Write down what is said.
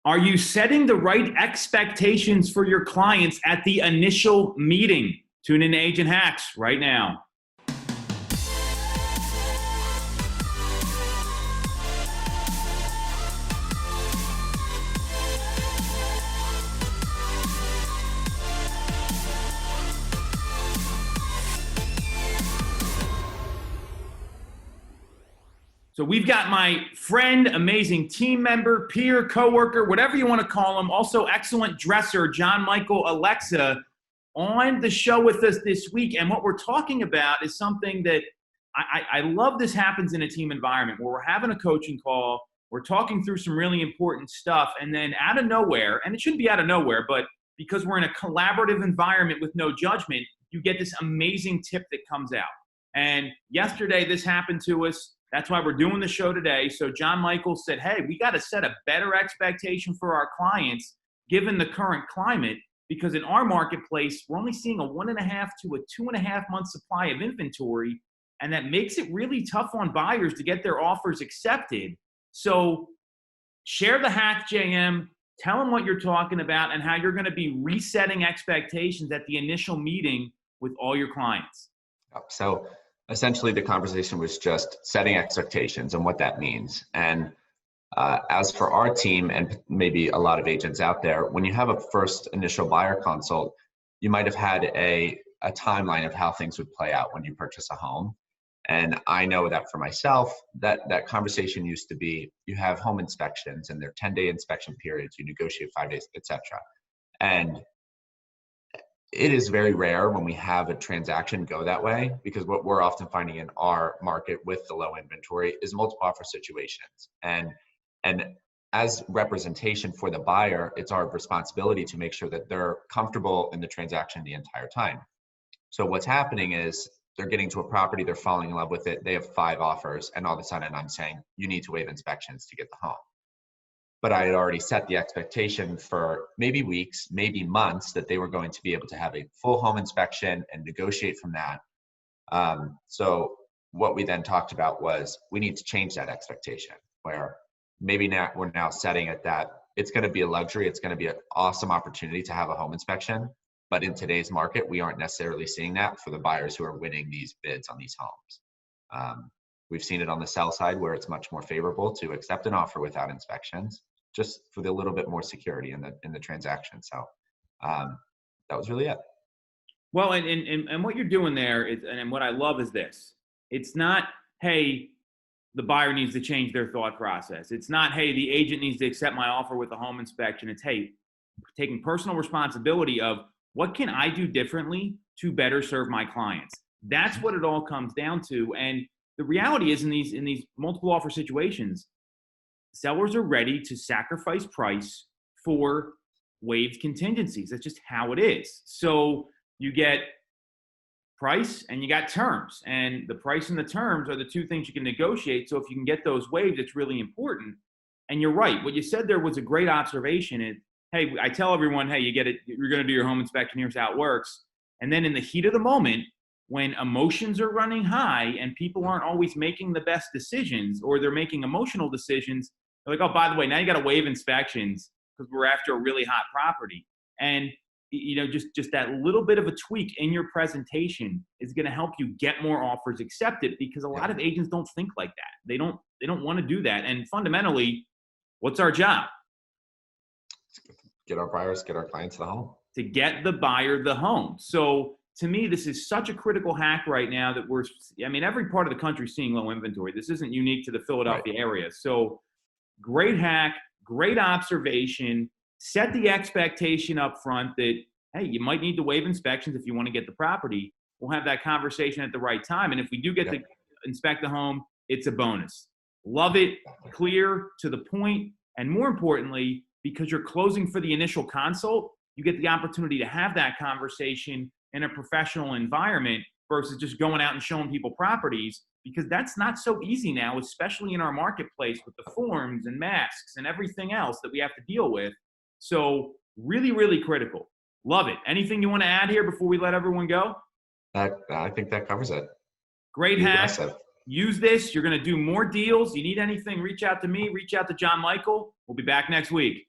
Are you setting the right expectations for your clients at the initial meeting? Tune in to Agent Hacks right now. So we've got my friend, amazing team member, peer, coworker, whatever you want to call him, also excellent dresser, John Michael Oleksa, on the show with us this week. And what we're talking about is something that I love. This happens in a team environment where we're having a coaching call, we're talking through some really important stuff, and then out of nowhere, and it shouldn't be out of nowhere, but because we're in a collaborative environment with no judgment, you get this amazing tip that comes out. And yesterday this happened to us. That's why we're doing the show today. So John Michael said, hey, we got to set a better expectation for our clients given the current climate, because in our marketplace, we're only seeing a 1.5 to a 2.5 month supply of inventory. And that makes it really tough on buyers to get their offers accepted. So share the hack, JM. Tell them what you're talking about and how you're going to be resetting expectations at the initial meeting with all your clients. So essentially, the conversation was just setting expectations and what that means. And as for our team and maybe a lot of agents out there, when you have a first initial buyer consult, you might have had a timeline of how things would play out when you purchase a home. And I know that for myself, that conversation used to be, you have home inspections and they're 10-day inspection periods, you negotiate 5 days, etc. And it is very rare when we have a transaction go that way, because what we're often finding in our market with the low inventory is multiple offer situations. And as representation for the buyer, it's our responsibility to make sure that they're comfortable in the transaction the entire time. So what's happening is they're getting to a property, they're falling in love with it, they have 5 offers, and all of a sudden I'm saying, you need to waive inspections to get the home. But I had already set the expectation for maybe weeks, maybe months, that they were going to be able to have a full home inspection and negotiate from that. So what we then talked about was we need to change that expectation, where maybe now we're now setting it that it's going to be a luxury. It's going to be an awesome opportunity to have a home inspection. But in today's market, we aren't necessarily seeing that for the buyers who are winning these bids on these homes. We've seen it on the sell side where it's much more favorable to accept an offer without inspections, just for the little bit more security in the transaction. So that was really it. Well, and what you're doing there is, and what I love is this. It's not, hey, the buyer needs to change their thought process. It's not, hey, the agent needs to accept my offer with a home inspection. It's, hey, taking personal responsibility of what can I do differently to better serve my clients. That's what it all comes down to. And the reality is in these multiple offer situations, sellers are ready to sacrifice price for waived contingencies. That's just how it is. So you get price and you got terms, and the price and the terms are the two things you can negotiate. So if you can get those waived, it's really important. And you're right. What you said there was a great observation. Is, hey, I tell everyone, hey, you get it. You're going to do your home inspection. Here's how it works. And then in the heat of the moment, when emotions are running high and people aren't always making the best decisions, or they're making emotional decisions, they're like, oh, by the way, now you got to waive inspections because we're after a really hot property. And just that little bit of a tweak in your presentation is going to help you get more offers accepted, because a lot of agents don't think like that. They don't want to do that. And fundamentally, what's our job? Get our buyers, get our clients the home. To get the buyer the home. So to me, this is such a critical hack right now that every part of the country is seeing low inventory. This isn't unique to the Philadelphia area. So great hack, great observation. Set the expectation up front that, hey, you might need to waive inspections if you want to get the property. We'll have that conversation at the right time. And if we do get to inspect the home, it's a bonus. Love it, clear, to the point, and more importantly, because you're closing for the initial consult, you get the opportunity to have that conversation in a professional environment versus just going out and showing people properties, because that's not so easy now, especially in our marketplace with the forms and masks and everything else that we have to deal with. So really, really critical. Love it. Anything you want to add here before we let everyone go? I think that covers it. Great hack. Use this. You're going to do more deals. You need anything, reach out to me, reach out to John Michael. We'll be back next week.